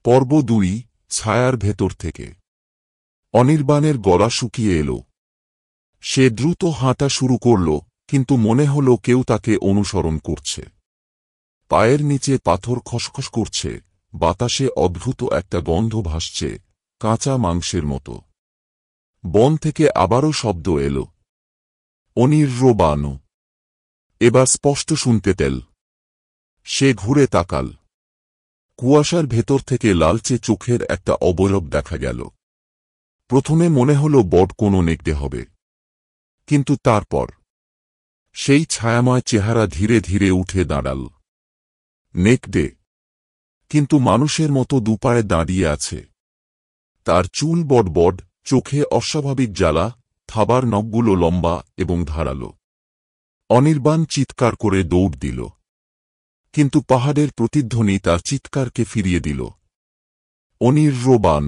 পর্ব 2 ছায়ার ভেতর থেকে। অনির্বাণের গলা শুকিয়ে এল। সে দ্রুত হাঁটা শুরু করল, কিন্তু মনে হল কেউ তাকে অনুসরণ করছে। পায়ের নিচে পাথর খসখস করছে, বাতাসে অদ্ভুত একটা গন্ধ ভাসছে, কাঁচা মাংসের মতো। বন থেকে আবারও শব্দ এল। অনির্বাণ। এবার স্পষ্ট শুনতে পেল। সে ঘুরে তাকাল। কুয়াশার ভেতর থেকে লালচে চোখের একটা অবয়ব দেখা গেল। প্রথমে মনে হল বড় কোনো নেকড়ে হবে, কিন্তু তারপর সেই ছায়াময় চেহারা ধীরে ধীরে উঠে দাঁড়াল। নেকড়ে, কিন্তু মানুষের মতো দুপায়ে দাঁড়িয়ে আছে। তার চুল বড় বড়, চোখে অস্বাভাবিক জ্বালা, থাবার নখগুলো লম্বা এবং ধারালো। অনির্বাণ চিৎকার করে দৌড় দিল, কিন্তু পাহাড়ের প্রতিধ্বনি তার চিৎকারকে ফিরিয়ে দিল। অনির্বাণ।